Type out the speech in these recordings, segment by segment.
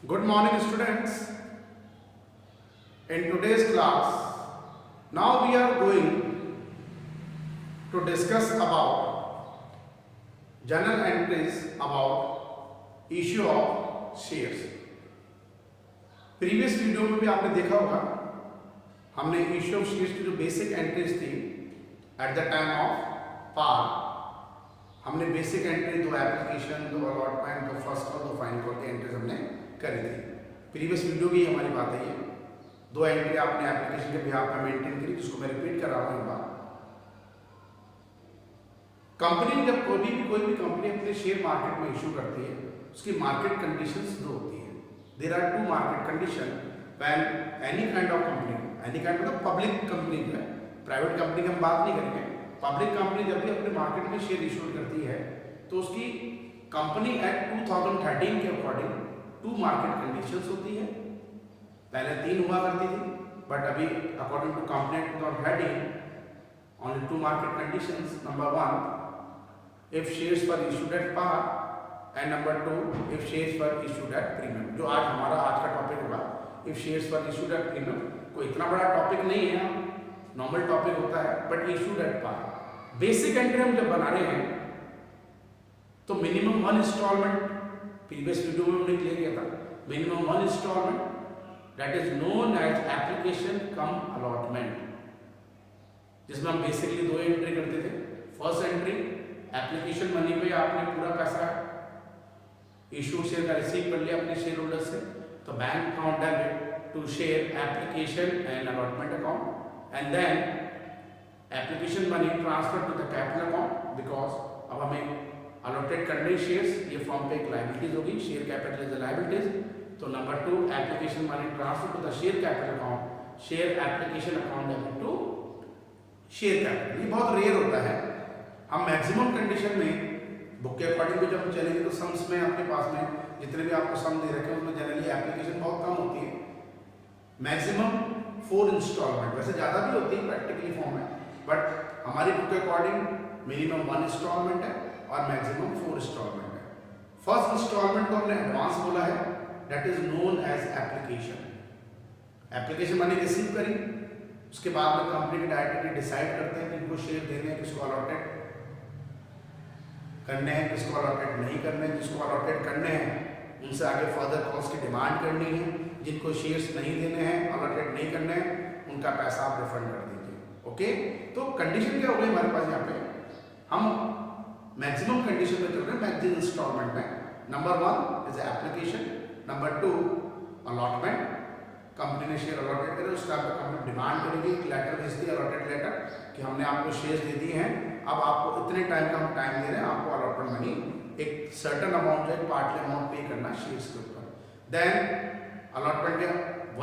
Good morning, students. In today's class, now we are going to discuss about journal entries about issue of shares. Previous video में भी आपने देखा होगा, हमने issue of shares की जो बेसिक एंट्रीज थी एट द टाइम ऑफ पार, हमने बेसिक एंट्री दो एप्लीकेशन, दो अलॉटमेंट, दो फर्स्ट कॉल, दो फाइनल कॉल की एंट्रीज हमने करी थी। प्रीवियस वीडियो की हमारी बात है, ये दो एंट्री आपने एप्लीकेशन के बिहाफ में मेंटेन करी, जिसको मैं रिपीट कर रहा हूँ एक बार। कंपनी जब कोई भी कंपनी अपने शेयर मार्केट में इशू करती है, उसकी मार्केट कंडीशंस दो होती है। There are two market condition when any kind of company, any kind मतलब पब्लिक कंपनी है, प्राइवेट कंपनी की हम बात नहीं करेंगे। पब्लिक कंपनी जब भी अपने मार्केट में शेयर इशू करती है तो उसकी कंपनी एक्ट 2013 के अकॉर्डिंग टू मार्केट कंडीशंस होती है। पहले 3 हुआ करती थी, बट अभी according to company act 2013 only 2 market conditions. Number 1, if shares were issued at par, and number 2, if shares were issued at premium. जो आज हमारा आज का टॉपिक होगा, if shares were issued at premium, कोई इतना बड़ा टॉपिक नहीं है, नॉर्मल टॉपिक होता है, but issued at par. Basic entry हम जब बना रहे हैं तो मिनिमम 1 इंस्टॉलमेंट, प्रीवियस वीडियो में हमने क्लियर किया था, minimum 1 instalment that is known as application cum allotment, जिसमें हम बेसिकली 2 एंट्री करते थे। फर्स्ट एंट्री, एप्लीकेशन मनी पे आपने पूरा पैसा इशू शेयर का रिसीव कर लिया अपने शेयर होल्डर से, तो bank account debit to share application and allotment account, and then application money transfer to the capital account, because अब हमें अलॉटेड करने शेयर्स, ये फॉर्म पे एक लायबिलिटीज होगी, share capital is the liabilities. तो number 2, application money transfer to the share capital account, share application account debit to share capital. ये बहुत रेयर होता है। हम मैक्सिमम कंडीशन में बुक के अकॉर्डिंग भी जब चलेंगे तो सम्स में आपके पास में जितने भी आपको सम दे रखे हैं उसमें जनरली एप्लीकेशन बहुत कम होती है, मैक्सिमम 4 इंस्टॉलमेंट, वैसे ज़्यादा भी होती है प्रैक्टिकली फॉर्म में, बट हमारी बुक के अकॉर्डिंग मिनिमम 1 इंस्टॉलमेंट है और मैक्सिमम 4 इंस्टॉलमेंट है। फर्स्ट इंस्टॉलमेंट को हमने एडवांस बोला है, that is known as application. Application money receive करी, उसके बाद में कंपनी के डायरेक्टली डिसाइड करते हैं किनको शेयर देने हैं, किसको अलॉटेड करने हैं, किसको अलॉटेड नहीं करने हैं। जिसको अलॉटेड करने हैं उनसे आगे फर्दर कॉस्ट की डिमांड करनी है, जिनको शेयर्स नहीं देने हैं, अलॉटेड नहीं करने हैं, उनका पैसा आप रिफंड कर दीजिए। ओके, तो कंडीशन क्या हो गई हमारे पास यहाँ पे, हम मैक्सिमम कंडीशन में चल रहे हैं, मैक्सिमम इंस्टॉलमेंट में। Number 1 is application, number 2 allotment, company ने शेयर अलॉटेड करे, उसका कंपनी डिमांड करेगी, एक लेटर भेजती है, अलॉटेड लेटर, कि हमने आपको शेयर्स दे दिए हैं, अब आपको इतने टाइम का हम टाइम दे रहे हैं, आपको अलॉटमेंट मनी एक सर्टन अमाउंट जो है पार्टली अमाउंट पे करना शेयर्स के ऊपर। देन अलॉटमेंट के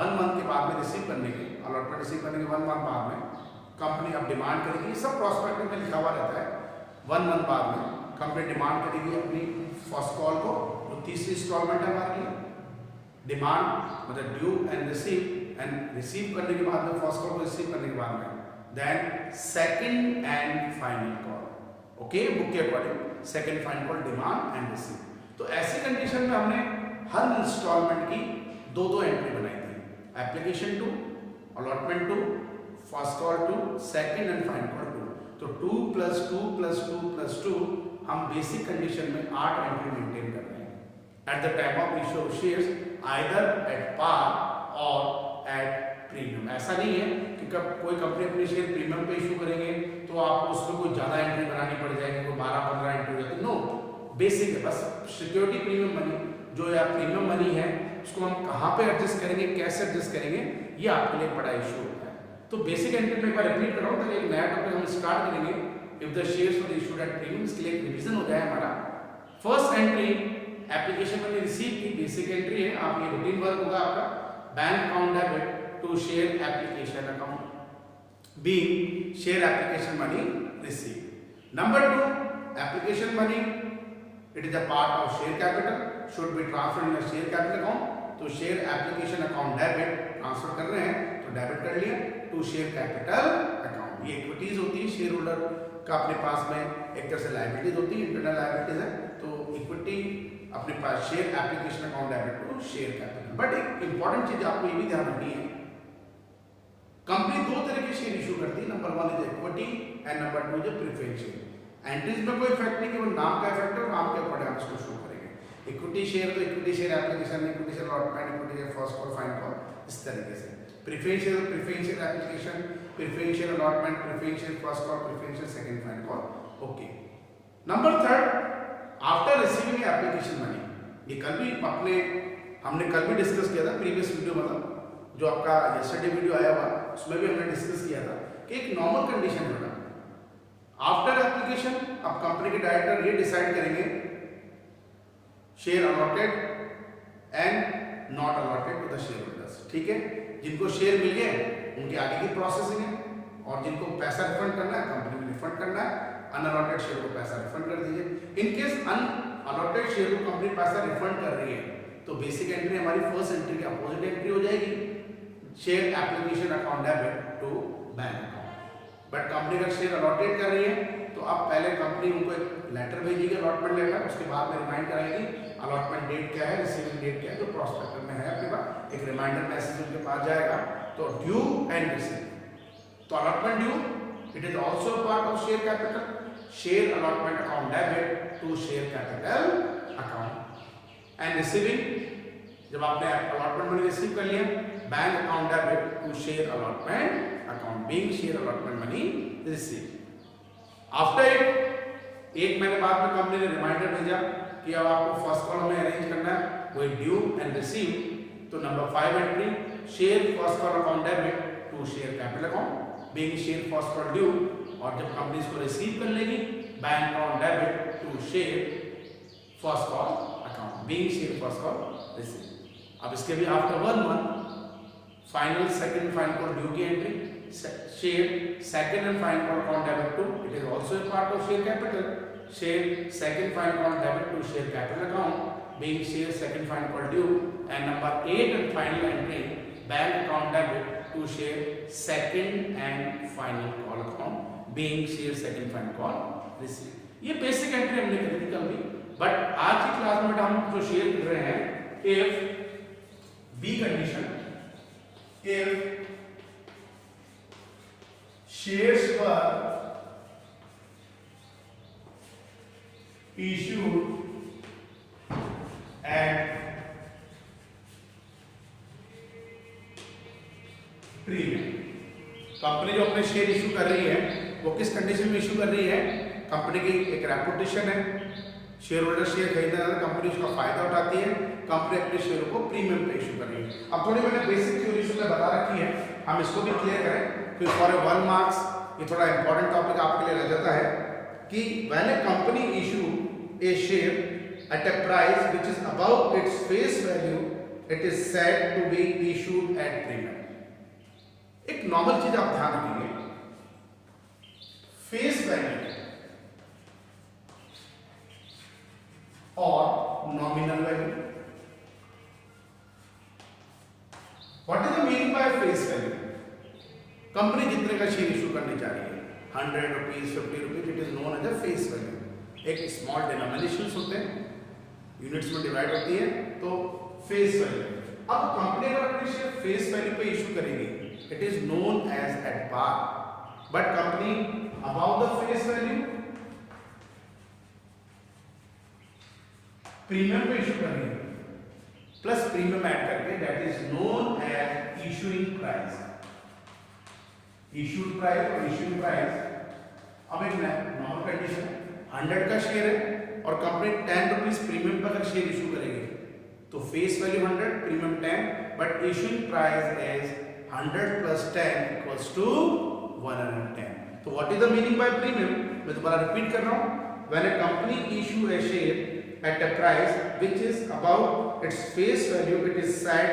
1 मंथ के बाद में रिसीव करने के, अलॉटमेंट रिसीव करने के 1 मंथ बाद में कंपनी अब डिमांड करेगी, ये सब प्रॉस्पेक्टस में लिखा हुआ रहता है। 1 मंथ बाद में कंपनी डिमांड करेगी अपनी फर्स्ट कॉल को, जो तीसरी इंस्टॉलमेंट है हमारे लिए। डिमांड मतलब ड्यू एंड रिसीव करने के बाद में, फर्स्ट कॉल को रिसीव करने के बाद में, then second and final call. Okay, book के according second final call, demand and receive. तो ऐसी कंडीशन में हमने हर इंस्टॉलमेंट की 2-2 एंट्री बनाई थी, application to, allotment to, first call to, second and final call to. तो 2 + 2 + 2 + 2 हम बेसिक कंडीशन में 8 एंट्री मेंटेन कर रहे हैं at the time of issue of shares, either at par or at premium. ऐसा नहीं है कि कब कोई कंपनी अपने शेयर प्रीमियम पे इशू करेंगे तो आपको उसमें कोई ज़्यादा एंट्री बनानी पड़ जाएगी, कोई 12-15 एंट्री हो जाती है। नो, बेसिक है, बस सिक्योरिटी प्रीमियम मनी जो या प्रीमियम मनी है उसको हम कहाँ पे एडजस्ट करेंगे, कैसे एडजस्ट करेंगे, ये आपके लिए बड़ा इशू होता है। तो बेसिक एंट्री में एक बार रिपीट कर रहा हूँ ताकि एक नया टॉपिक हम स्टार्ट करेंगे, if the shares were issued at premium, इसके लिए एक रिविजन हो जाए हमारा। फर्स्ट एंट्री एप्लीकेशन मैंने रिसीव की, बेसिक एंट्री है, आप ये रूटीन वर्क होगा आपका, bank account debit to share application account, be share application money receive. Number 2, application money it is a part of share capital, should be transferred in share capital account. तो share application account debit transfer कर रहे हैं तो debit कर लिया to share capital account. ये equities होती है शेयर होल्डर का, अपने पास में एक तरह से लायबिलिटीज होती है, इंटरनल लायबिलिटीज है, तो इक्विटी अपने पास share application account debit to to share capital. But एक इंपॉर्टेंट चीज आपको ये भी ध्यान रखनी है, कंपनी दो तरह के शेयर इशू करती है, number 1 is equity and number 2 is preference share. Entries में कोई इफेक्ट नहीं, केवल नाम का इफेक्ट है, नाम के अकॉर्डिंग हम इसको शो करेंगे। इक्विटी शेयर तो equity share application, equity share allotment, equity share first call, final call, इस तरीके से। प्रेफरेंस शेयर तो preference share application, preference share allotment, preference share first call, preference share second final call. Okay, number 3, after receiving application money. ये कल भी हमने कल भी डिस्कस किया था, प्रीवियस वीडियो मतलब जो आपका यस्टरडे वीडियो आया हुआ उसमें भी हमने डिस्कस किया था कि एक नॉर्मल कंडीशन होगा आफ्टर एप्लीकेशन। अब कंपनी के डायरेक्टर ये डिसाइड करेंगे share allotted and not allotted to the shareholders. ठीक है, जिनको शेयर मिल गए उनके आगे की प्रोसेसिंग है, और जिनको पैसा रिफंड करना है कंपनी में रिफंड करना है, अनअलॉटेड शेयर को पैसा रिफंड कर दीजिए। इन केस अनअलॉटेड शेयर को कंपनी पैसा रिफंड कर रही है तो बेसिक एंट्री हमारी फर्स्ट एंट्री की अपोजिट एंट्री हो जाएगी, share application account debit to bank account. But company अगर शेयर अलॉटेड कर रही है तो अब पहले कंपनी उनको एक लेटर भेजेगी, अलॉटमेंट लेटर, उसके बाद में रिमाइंड कराएगी अलॉटमेंट डेट क्या है, रिसीविंग डेट क्या है, जो प्रोस्पेक्टस में है आपके पास एक रिमाइंडर मैसेज उनके पास जाएगा। तो ड्यू एंड रिसीव, तो allotment due it is also part of share capital, share allotment account debit to share capital account. And receiving, जब आपने अलॉटमेंट मनी रिसीव कर लिया, bank account debit to share allotment account, being share allotment money receive. After it 1 महीने बाद में company ने reminder भेजा कि अब आपको फर्स्ट कॉल में अरेंज करना है, वो ड्यू एंड रिसीव। तो number 5 entry, share first call account debit to share capital account, being share first call due, और जब कंपनी इसको रिसीव कर लेगी bank account debit to share first call account, being share first call receive. अब इसके भी after 1 month final second final call due की entry, share second and final call account debit to, it is also a part of share capital, share second final call debit to share capital account, being share second final call due. And number 8 and final entry, bank account debit to share second and final call account, being share second final call receive. ये basic entry हमने करी थी कल भी, but आज की class में हम जो शेयर कर रहे हैं, if B condition, if shares were issued at premium. Company जो अपने शेयर इशू कर रही है वो किस कंडीशन में इशू कर रही है, कंपनी की एक रेपुटेशन है, शेयर होल्डर शेयर खरीदना है, कंपनी उसका फायदा उठाती है, कंपनी अपने शेयरों को प्रीमियम पे इशू कर रही है। अब थोड़ी मैंने बेसिक थ्योरी से बता रखी है, हम इसको भी क्लियर करें फिर फॉर 1 मार्क्स। ये थोड़ा इंपॉर्टेंट टॉपिक आपके लिए रह जाता है कि when a company issue a share at a price which is above its face value, it is said to be issued at premium. एक नॉर्मल चीज आप ध्यान रखिए, फेस वैल्यू और nominal value. What is the meaning by face value? Company जितने का share issue करने जा रही है, 100 rupees, 50 rupees, it is known as a face value. एक स्मॉल डिनोमिनेशंस होते हैं, यूनिट्स में डिवाइड होती है, तो फेस वैल्यू। अब कंपनी अगर अपने शेयर फेस वैल्यू पे इशू करेगी, it is known as at par. But company about the face value premium पे इशू कर रही है, प्लस प्रीमियम ऐड करके, that is known as issuing price. Issued price और इशूइंग प्राइस। अब एक नॉर्मल कंडीशन, 100 का शेयर है और कंपनी 10 रुपीज प्रीमियम पर अगर शेयर इशू करेगी तो face value 100, premium 10, but issuing price is 100 plus 10 equals to 110। तो what is the meaning by premium? मैं दोबारा रिपीट कर रहा हूं, when a company issue a share at a price which is about its face value, it is said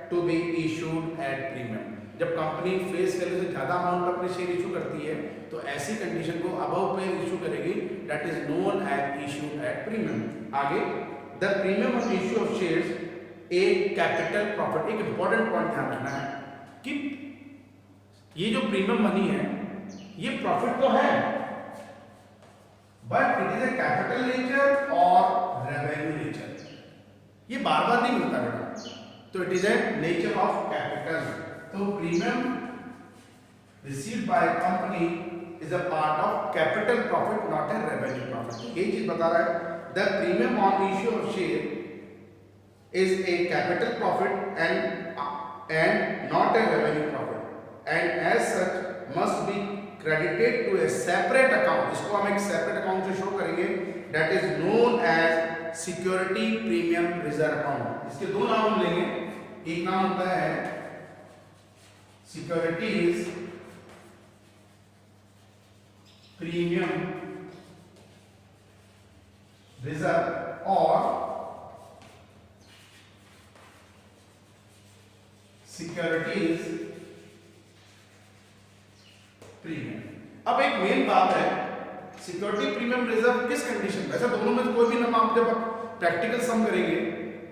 to be issued at premium. जब company face value से ज्यादा amount पर अपने शेयर इशू करती है तो ऐसी कंडीशन को अबव पे इशू करेगी, that is known as issue at premium. आगे, the premium of issue of shares a capital profit. एक इंपॉर्टेंट पॉइंट ध्यान रखना है कि ये जो प्रीमियम मनी है ये प्रॉफिट तो है, but it is a capital nature और रेवेन्यू नेचर। ये बार बार नहीं मिलता बेटा, तो it is a nature of capital. तो premium received by company is a part of capital profit, not a revenue profit. ये चीज बता रहा है, the premium on issue of share is a capital profit and not a revenue profit and as such must be credited to a separate account। इसको हम एक separate account से show करेंगे, that is known as security premium reserve account। इसके दो नाम हम लेंगे, एक नाम होता है सिक्योरिटीज प्रीमियम रिजर्व और सिक्योरिटीज प्रीमियम। अब एक मेन बात है, सिक्योरिटी प्रीमियम रिजर्व किस कंडीशन में, ऐसा दोनों में से कोई भी नाम आप जब प्रैक्टिकल सम करेंगे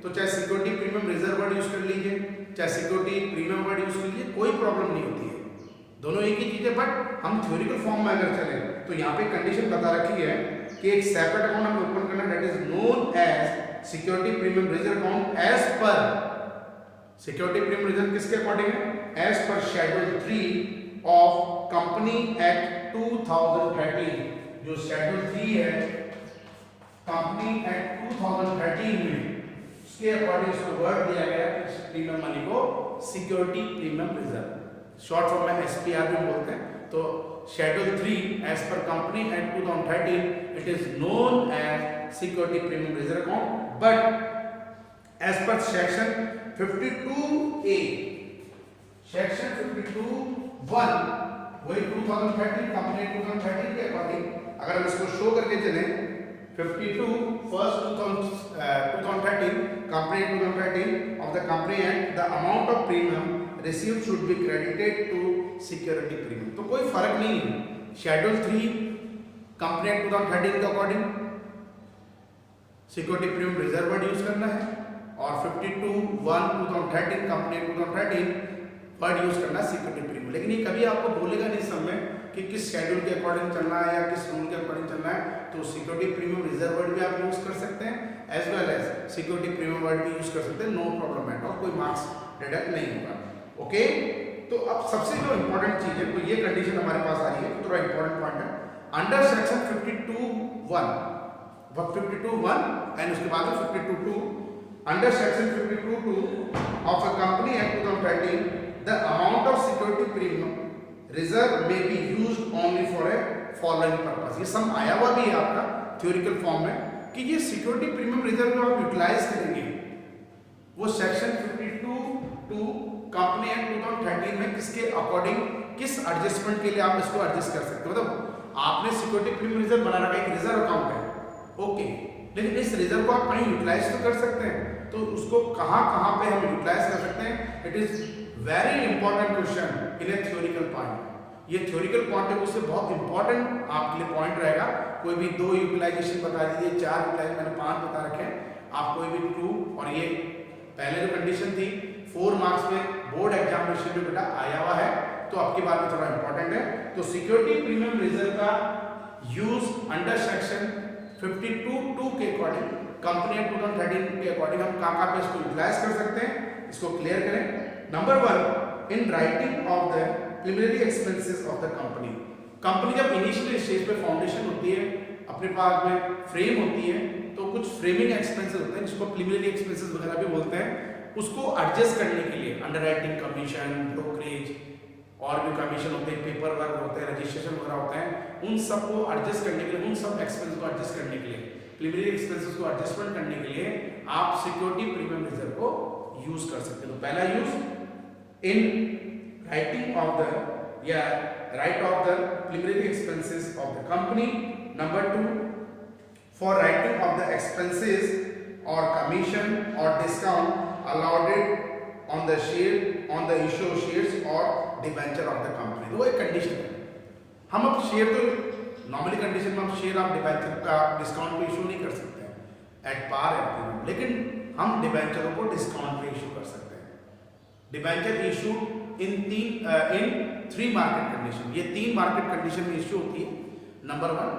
तो चाहे security premium reserve word use कर लीजिए, चाहे सिक्योरिटी प्रीमियम वर्ड यूज कर लीजिए, कोई प्रॉब्लम नहीं होती है, दोनों एक ही चीज है। बट हम थ्योरिकल फॉर्म में अगर चले तो यहाँ पे कंडीशन बता रखी है कि एक सेपरेट अकाउंट हमें ओपन करना, that is known as security premium reserve account as per, security premium reserve किसके अकॉर्डिंग है, as per schedule 3 of company act 2013। जो शेड्यूल 3 है कंपनी एक्ट 2013 में, उसके अकॉर्डिंग इसको वर्ड दिया गया कि प्रीमियम मनी को security premium reserve, short form में एसपीआर भी बोलते हैं। तो schedule 3 as per company act 2013 it is known as security premium reserve account, but as per section 52A, section 52(1) वही 2013 कंपनी 2013 के अकॉर्डिंग अगर हम इसको शो करके चले 52 first 2013 company 2013 of the company and the amount of premium received should be credited to security premium. तो कोई फर्क नहीं है, शेड्यूल 3 कंपनी 2013 के according security premium reserve word use करना है और 52(1) 2013 कंपनी 2013 वर्ड यूज करना सिक्योरिटी प्रीमियम। लेकिन ये कभी आपको बोलेगा नहीं सब में कि किस शेड्यूल के अकॉर्डिंग चलना है या किस रूल के अकॉर्डिंग चलना है। तो सिक्योरिटी प्रीमियम रिजर्व वर्ड भी आप यूज कर सकते हैं as well as security premium word भी यूज कर सकते हैं, नो प्रॉब्लम एट ऑल, कोई मार्क्स डिडक्ट नहीं होगा। ओके, तो अब सबसे जो इंपॉर्टेंट चीज है, तो ये कंडीशन हमारे पास आ रही है, थोड़ा इंपॉर्टेंट पॉइंट है, अंडर सेक्शन 52(1) एंड उसके बाद 52(2), under section 52(2) of a company act 2013 the amount of security premium reserve may be used only for a following purpose। ये सम आया हुआ भी है आपका थ्योरिकल फॉर्म में कि ये सिक्योरिटी प्रीमियम रिजर्व जो आप यूटिलाइज करेंगे वो सेक्शन 52(2) कंपनी एक्ट 2013 में किसके अकॉर्डिंग किस एडजस्टमेंट के लिए आप इसको एडजस्ट कर सकते हो। मतलब आपने सिक्योरिटी प्रीमियम रिजर्व बना रखा है, एक रिजर्व अकाउंट है, ओके, लेकिन इस रिजर्व को आप कहीं यूटिलाइज तो कर सकते हैं, तो उसको कहाँ पे हम यूटिलाइज कर सकते हैं, it is very important question in A theoretical point. ये थ्योरिकल पॉइंट है, उससे बहुत इंपॉर्टेंट आपके लिए पॉइंट रहेगा। कोई भी 2 यूटिलाइजेशन बता दीजिए, 4 यूटिलाइजेशन, मैंने 5 बता रखे हैं, आप कोई भी 2, और ये पहले जो कंडीशन थी 4 मार्क्स में बोर्ड एग्जामिनेशन में बेटा आया हुआ है, तो आपकी बात में थोड़ा इंपॉर्टेंट है। तो सिक्योरिटी प्रीमियम रिजर्व का यूज अंडर सेक्शन 52(2) के अकॉर्डिंग कंपनी एक्ट 2013 के अकॉर्डिंग हम कहाँ पे इसको यूटिलाइज कर सकते हैं, इसको क्लियर करें। Number 1, in writing of the preliminary expenses of the company. Company जब इनिशियल स्टेज पे फाउंडेशन होती है, अपने पास में फ्रेम होती है, तो कुछ फ्रेमिंग एक्सपेंसेस होते हैं जिसको प्रिलिमिनरी एक्सपेंसेस वगैरह भी बोलते हैं, उसको एडजस्ट करने के लिए अंडरराइटिंग कमीशन, ब्रोकरेज और भी कमीशन होते हैं, पेपर वर्क होते हैं, रजिस्ट्रेशन वगैरह होते हैं, उन सब को एडजस्ट करने के लिए, उन सब एक्सपेंसेस को एडजस्ट करने के लिए, प्रिलिमिनरी एक्सपेंसेस को एडजस्टमेंट करने के लिए आप सिक्योरिटी प्रीमियम रिजर्व को यूज कर सकते हो। तो पहला use in writing of the write off the preliminary expenses of the company. Number 2, for writing of the expenses or commission or discount allowed on the issue of shares or debenture of the company। तो वो एक condition है, हम अब share तो normally condition में हम share आप डिबेंचर का डिस्काउंट पे इशू नहीं कर सकते हैं एट पार एट प्रीमियम, लेकिन हम डिबेंचरों को डिस्काउंट पे इशू कर सकते हैं। Debenture issue in 3 market condition, ये 3 मार्केट कंडीशन में इशू होती है। Number 1,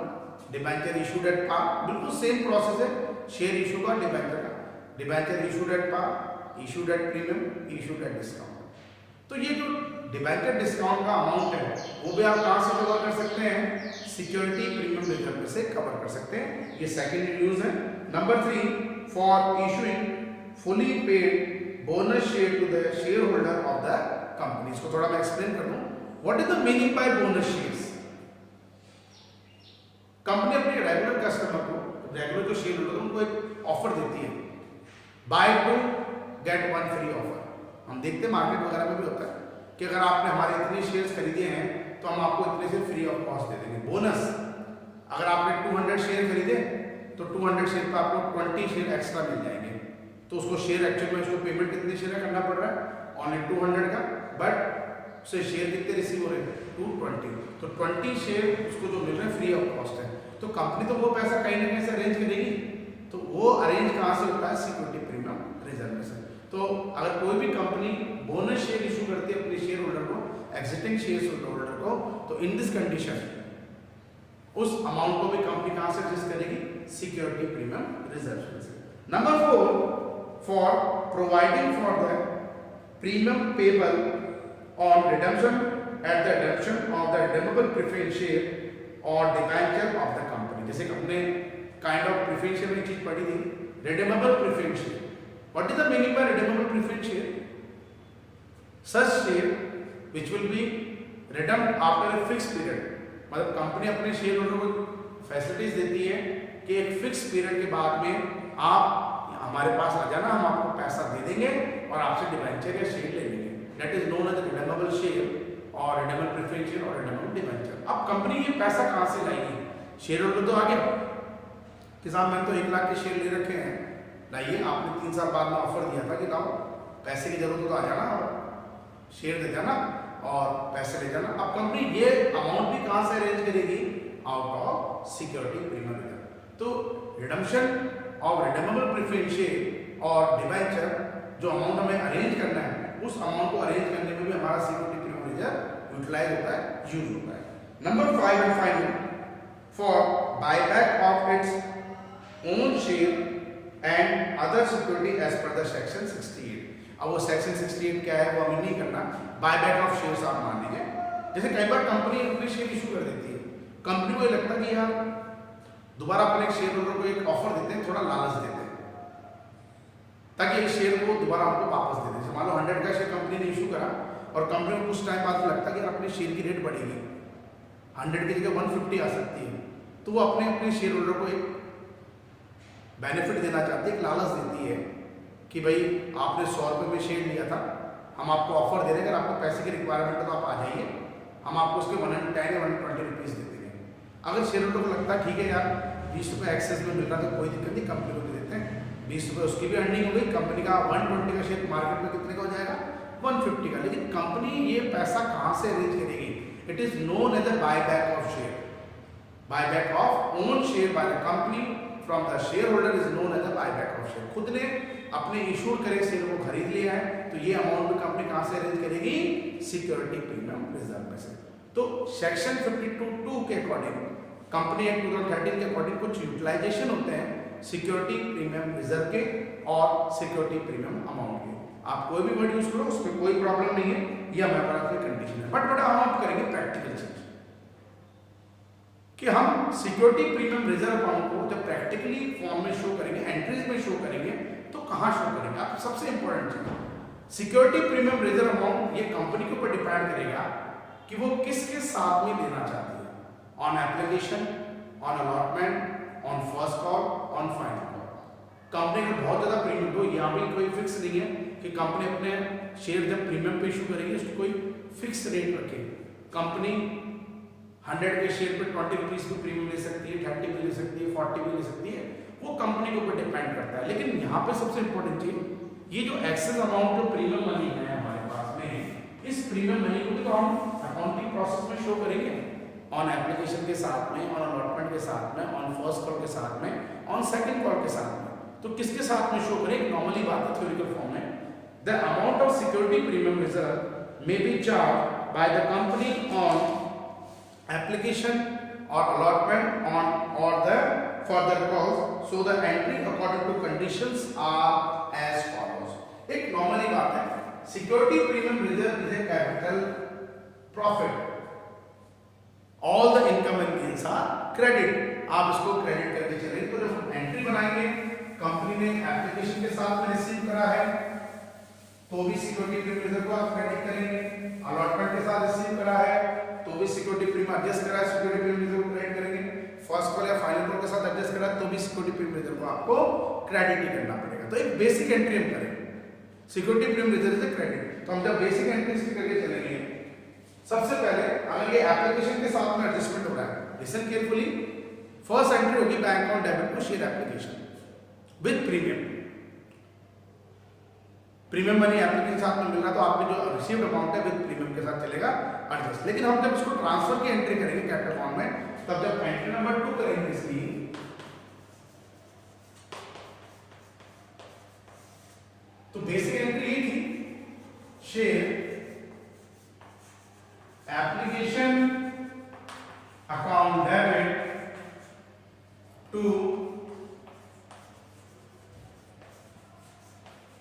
debenture issued at par, बिल्कुल सेम प्रोसेस है शेयर इशू का डिबेंचर का। Debenture issued at par, issued at premium, issued at discount. तो ये जो डिबेंचर डिस्काउंट का अमाउंट है वो भी आप कहाँ से कवर कर सकते हैं? सिक्योरिटी प्रीमियम रिजर्व में से कवर कर सकते हैं। ये सेकंड यूज है। Number 3, for issuing fully paid bonus share to the share holder of the company. इसको थोड़ा मैं एक्सप्लेन कर दूं। What is the meaning by bonus shares? Company अपने रेगुलर कस्टमर को, रेगुलर जो शेयर होल्डर उनको एक ऑफर देती है, buy two get one free offer. हम देखते हैं मार्केट वगैरह में भी होता है कि अगर आपने हमारे इतने शेयर्स खरीदे हैं तो हम आपको इतने से फ्री ऑफ कॉस्ट दे देंगे। बोनस, अगर आपने 200 शेयर खरीदे तो 200 शेयर पर आपको 20 शेयर एक्स्ट्रा मिल जाएंगे। तो उसको शेयर एक्चुअल में उसको पेमेंट कितने शेयर करना पड़ रहा है? ऑनली 200 का, बट उससे शेयर कितने रिसीव हो रहे हैं? 220। तो 20 शेयर उसको जो मिल रहे हैं फ्री ऑफ कॉस्ट है। तो कंपनी तो वो पैसा कहीं ना कहीं से अरेंज करेगी। तो वो अरेंज कहाँ से होता है? सिक्योरिटी प्रीमियम रिजर्व में से। तो अगर कोई भी कंपनी बोनस शेयर इशू करती है अपने शेयर होल्डर को, एग्जिस्टिंग शेयर होल्डर को, तो इन दिस कंडीशन उस अमाउंट को भी कंपनी कहाँ से एडजस्ट करेगी? सिक्योरिटी प्रीमियम रिजर्व में से। Number 4, for providing for the premium payable on redemption at the redemption of the redeemable preference share और डिबेंचर ऑफ द कंपनी। जैसे हमने काइंड ऑफ प्रेफरेंस शेयर में चीज पढ़ी थी, redeemable preference share. What is the meaning by redeemable preference share? Such share which will be redeemed after a fix period. मतलब company अपने share holder को facilities देती है कि एक फिक्स पीरियड के बाद में आप हमारे पास आ जाना, हम आपको पैसा दे देंगे और आपसे डिबेंचर या शेयर ले लेंगे। That is known as redeemable share और रिडीमेबल प्रेफरेंस शेयर और रिडीमेबल डिबेंचर। अब कंपनी ये पैसा कहाँ से लाएगी? शेयर होल्डर तो आ गया कि साहब मैंने तो 1 लाख के शेयर ले रखे हैं, लाइए, आपने 3 साल बाद में ऑफर दिया था कि लाओ पैसे की जरूरत तो आ जाना और शेयर दे जाना और पैसे ले जाना। अब कंपनी ये अमाउंट भी कहाँ से अरेंज करेगी? Out of security premium reserve. तो redemption of redeemable preference share और डिबेंचर जो अमाउंट हमें अरेंज करना है, उस अमाउंट को अरेंज करने में भी हमारा सिक्योरिटी प्रीमियम रिजर्व यूटिलाइज होता है, यूज होता है। Number 5 and final, for buyback of its own share and other security as per the section 68। अब वो सेक्शन 68 क्या है वो हमें नहीं करना। बायबैक ऑफ शेयर्स आप मान लीजिए, जैसे कई बार कंपनी अपने शेयर इशू कर देती है, कंपनी को ये लगता है कि यार दोबारा अपने शेयर होल्डर को एक ऑफर देते हैं, थोड़ा लालच देते हैं ताकि इस शेयर को दोबारा हमको वापस दे दें। मान लो 100 का शेयर कंपनी ने इशू करा और कंपनी को कुछ टाइम बाद लगता है कि अपने शेयर की रेट बढ़ेगी, 100 की जगह 150 आ सकती है, तो वो अपने शेयर होल्डर को एक बेनिफिट देना चाहती है, एक लालच देती है कि भाई आपने 100 रुपये में शेयर लिया था, हम आपको ऑफर दे रहे हैं, अगर आपको पैसे की रिक्वायरमेंट है तो आप आ जाइए, हम आपको उसके 110 या 120 रुपीज़ दे देंगे। अगर शेयर होल्डर को लगता है ठीक है यार 20 रुपये एक्सेस में मिल रहा तो कोई दिक्कत नहीं, कंपनी को दे देते हैं, 20 रुपये उसकी भी अर्निंग हो गई, कंपनी का 120 का शेयर मार्केट में कितने का हो जाएगा? 150 का। लेकिन कंपनी ये पैसा कहाँ से अरेंज करेगी? It is known as a buyback of share. Buyback of own share by the company from the share holder is known as a buyback of share. खुद ने अपने इशूड करे शेयर को खरीद लिया है तो ये अमाउंट भी कंपनी कहाँ से अरेंज करेगी? सिक्योरिटी प्रीमियम रिजर्व में से। तो सेक्शन 52(2) के अकॉर्डिंग, कंपनी एक्ट 2013 के अकॉर्डिंग कुछ यूटिलाइजेशन होते हैं सिक्योरिटी प्रीमियम रिजर्व के और सिक्योरिटी प्रीमियम अमाउंट के। आप कोई भी वर्ड यूज करो उसमें कोई प्रॉब्लम नहीं है, ये हमारे पास में कंडीशन है। बट बड़ा हम करेंगे प्रैक्टिकल चीज कि हम सिक्योरिटी प्रीमियम रिजर्व अमाउंट को जब प्रैक्टिकली फॉर्म में शो करेंगे, एंट्रीज में शो करेंगे, तो कहाँ शो करेंगे? आप सबसे इंपॉर्टेंट चीज सिक्योरिटी प्रीमियम रिजर्व अमाउंट ये कंपनी के ऊपर डिपेंड करेगा कि वो किसके साथ में लेना चाहती है, on application, on allotment, on first call, on final call. Company को बहुत ज्यादा प्रीमियम, तो यहाँ पे कोई फिक्स नहीं है कि कंपनी अपने शेयर जब प्रीमियम पे इशू करेगी उसको कोई फिक्स रेट रखे। कंपनी 100 के शेयर पे 20 रुपीज पे प्रीमियम ले सकती है, 30 भी ले सकती है, 40 भी ले सकती है, वो कंपनी के ऊपर डिपेंड करता है। लेकिन यहाँ पे सबसे इंपॉर्टेंट चीज ये जो एक्सेस अमाउंट जो प्रीमियम मनी है हमारे पास में, इस प्रीमियम मनी को भी तो हम अकाउंटिंग प्रोसेस में शो करेंगे, ऑन एप्लीकेशन के साथ में, ऑन अलॉटमेंट के साथ में, ऑन फर्स्ट कॉल के साथ में, ऑन सेकंड कॉल के साथ में। तो किसके साथ में शो करें? नॉर्मली बात है थ्योरेटिकल फॉर्म में, the amount of security premium reserve may be charge by the company on application और अलॉटमेंट ऑन और the further calls so the entry according to conditions are as follows. एक normally बात है, security premium reserve is a capital profit, all the income and gains are credit, आप इसको credit करके चलेंगे। तो जब एंट्री बनाएंगे, कंपनी ने एप्लीकेशन के साथ में रिसीव करा है तो भी सिक्योरिटी प्रीमियम रिजर्व को आप क्रेडिट करेंगे, अलॉटमेंट के साथ रिसीव करा है तो भी सिक्योरिटी प्रीमियम एडजस्ट करा है, सिक्योरिटी प्रीमियम रिजर्व को क्रेडिट करेंगे, फर्स्ट कॉल या फाइनल कॉल के साथ एडजस्ट करा तो भी सिक्योरिटी प्रीमियम रिजर्व को आपको क्रेडिट ही करना पड़ेगा। तो एक बेसिक एंट्री हम करेंगे, सिक्योरिटी प्रीमियम रिजर्व से क्रेडिट। तो हम जब बेसिक एंट्रीज करके चलेंगे, सबसे पहले अगर ये एप्लीकेशन के साथ में एडजस्टमेंट हो रहा है, लिसन केयरफुली, फर्स्ट एंट्री होगी bank account debit to share application with premium, premium money application के साथ में मिल रहा तो आपके जो रिसीव्ड अमाउंट है विद प्रीमियम के साथ चलेगा एडजस्ट। लेकिन हम जब इसको ट्रांसफर की एंट्री करेंगे कैपिटल अकाउंट में, तब जब एंट्री नंबर 2 करेंगे इसकी, तो बेसिक एंट्री ये थी, share application account debit to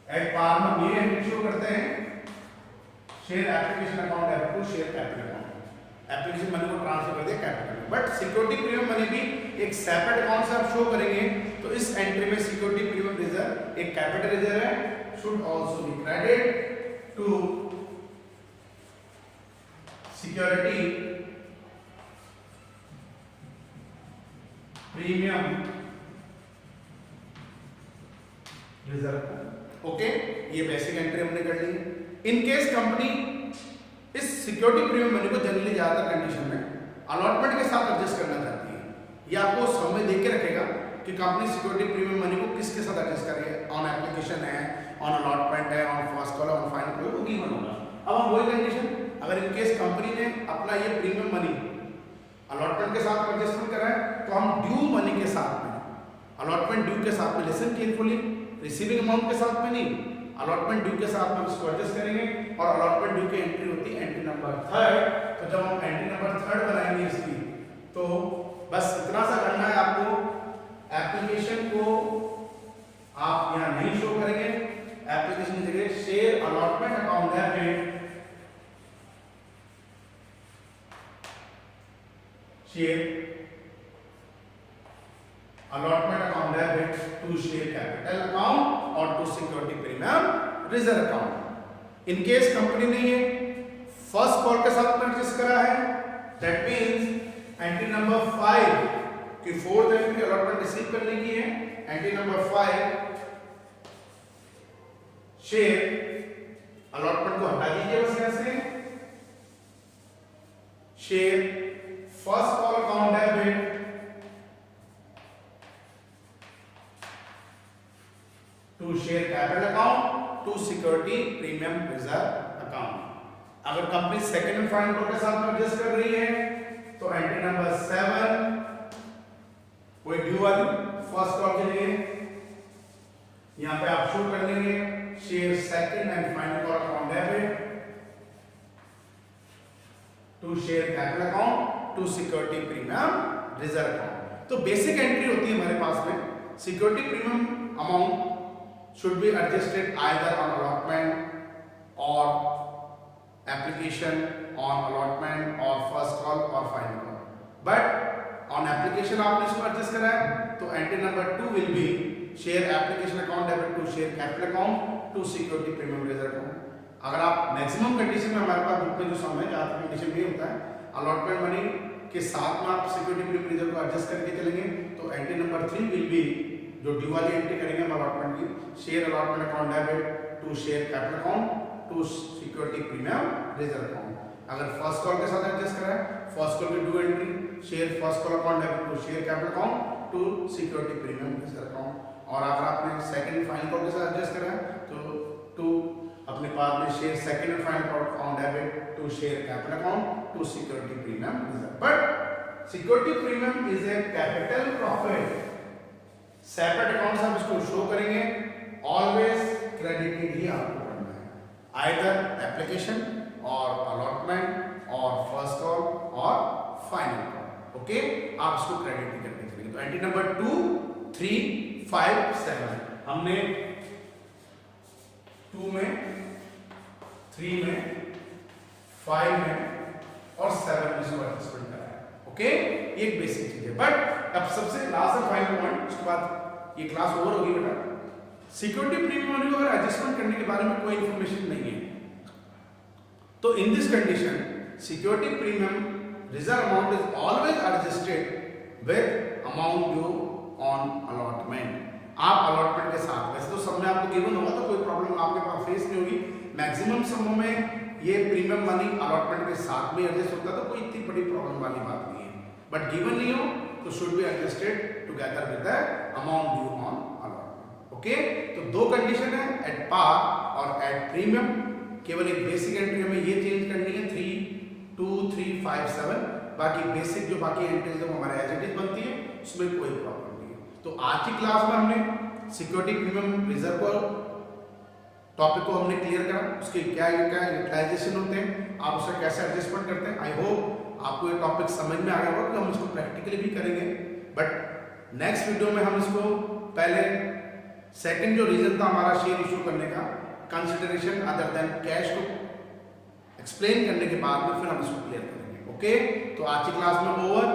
एक बार में ये एंट्री शो करते हैं, share application account debit to share capital account, application money को ट्रांसफर कर दिया कैपिटल में। बट सिक्योरिटी प्रीमियम मनी भी एक सेपरेट अकाउंट से आप शो करेंगे, तो इस एंट्री में सिक्योरिटी प्रीमियम रिजर्व एक कैपिटल रिजर्व है, should also be credited to security premium reserve। Okay, ये बेसिक एंट्री हमने कर ली। इन केस कंपनी इस सिक्योरिटी प्रीमियम मनी को जनरली ज्यादातर कंडीशन में अलॉटमेंट के साथ एडजस्ट करना चाहती है, ये आपको समय देख के रखेगा कि कंपनी सिक्योरिटी प्रीमियम मनी को किसके साथ एडजस्ट कर रही है, ऑन एप्लीकेशन है, ऑन अलॉटमेंट है, on first call, on final call, वो गिवन होगा। अब हम वही कंडीशन, अगर इन केस कंपनी ने अपना ये प्रीमियम मनी अलॉटमेंट के साथ एडजस्टमेंट करा है, तो हम ड्यू मनी के साथ में, अलॉटमेंट ड्यू के साथ में, लिसन केयरफुली, रिसीविंग अमाउंट के साथ में नहीं, अलॉटमेंट ड्यू के साथ में इसको एडजस्ट करेंगे। और अलॉटमेंट ड्यू की एंट्री होती है एंट्री नंबर 3, तो जब हम एंट्री नंबर 3 बनाएंगे इसकी, तो बस इतना सा करना है आपको, एप्लीकेशन को आप यहां नहीं शो करेंगे, एप्लीकेशन की जगह share allotment account debit, share allotment account debit to share capital account और to security premium reserve account. In case company ने ये फर्स्ट कॉल के साथ में एडजस्ट करा है, दैट मींस एंट्री नंबर 5 की फोर्थ एंट्री अलॉटमेंट रिसीव करने की है, एंट्री नंबर 5 शेयर अलॉटमेंट को हटा दीजिए बस यहां से, share first call account debit to share capital account to security premium reserve account. अगर company second and final call के साथ में एडजस्ट कर रही है, तो एंट्री नंबर 7 कोई ड्यू वाली फर्स्ट कॉल के लिए यहां पे आप शो कर लेंगे, share second and final call account debit to share capital account to security premium reserve account. तो बेसिक एंट्री होती है हमारे पास में, security premium amount should be adjusted either on allotment or application, on allotment or first call or final call, but on application आपने इसको adjust करा है, तो entry number 2 will be share application account debit to share capital account to security premium reserve account। अगर आप maximum condition में, हमारे पास book में जो समय ज़्यादा कंडीशन नहीं होता है, अलॉटमेंट मनी के साथ में आप सिक्योरिटी प्रीमियम रिजर्व को एडजस्ट करके चलेंगे, तो एंट्री नंबर 3 will be जो ड्यू वाली एंट्री करेंगे हम अलॉटमेंट की, share allotment account debit to share capital account to security premium reserve account. अगर फर्स्ट कॉल के साथ एडजस्ट करा है, फर्स्ट कॉल की due entry, share first call account debit to share capital account to security premium reserve account. और अगर आपने second final call के साथ एडजस्ट करा है, तो टू अपने पास में share second and final call account debit to share capital account to security premium reserve. But security premium is a capital profit, separate account से हम इसको शो करेंगे, ऑलवेज क्रेडिटेड ही आपको करना है, आइदर एप्लीकेशन और अलॉटमेंट और फर्स्ट कॉल और फाइनल कॉल। ओके, आप इसको क्रेडिट ही करके चलेंगे। तो एंट्री नंबर 2 3, 5, 7 हमने 2 में, 3 में, 5 में और 7 में इसको एडजस्टमेंट करा है। ओके, ये एक बेसिक चीज है। बट अब सबसे लास्ट और फाइनल पॉइंट, उसके बाद ये क्लास ओवर होगी बेटा। सिक्योरिटी प्रीमियम मनी को अगर एडजस्टमेंट करने के बारे में कोई इंफॉर्मेशन नहीं है तो in this condition security premium reserve amount is always adjusted with amount due on allotment. आप अलॉटमेंट के साथ, वैसे तो सब में आपको गिवन होगा तो कोई प्रॉब्लम आपके पास फेस नहीं होगी। मैक्सिमम समों में ये प्रीमियम मनी अलॉटमेंट के साथ में एडजस्ट होता है तो कोई इतनी बड़ी प्रॉब्लम वाली बात नहीं है। बट गिवन नहीं हो तो should be adjusted together with the amount due on allotment. Okay, तो दो कंडीशन है, eight par or at premium. केवल एक बेसिक एंट्री हमें ये चेंज करनी है 3, 2, 3, 5, 7। बाकी बेसिक जो बाकी एंट्रीज है वो हमारे एज इट इज बनती है, उसमें कोई प्रॉब्लम नहीं है। तो आज की क्लास में हमने सिक्योरिटी प्रीमियम रिजर्व को टॉपिक को हमने क्लियर करा, उसके क्या यूटिलाइजेशन होते हैं, आप उसका कैसे एडजस्टमेंट करते हैं। आई होप आपको ये टॉपिक समझ में आ गया होगा कि हम इसको प्रैक्टिकली भी करेंगे। बट नेक्स्ट वीडियो में हम इसको पहले सेकंड जो रीजन था हमारा शेयर इशू करने का, कंसिडरेशन अदर देन कैश को एक्सप्लेन करने के बाद में फिर हम इसको क्लियर करेंगे। ओके, तो आज की क्लास में over.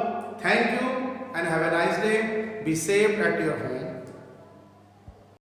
Thank you and have a nice day. Be safe at your home.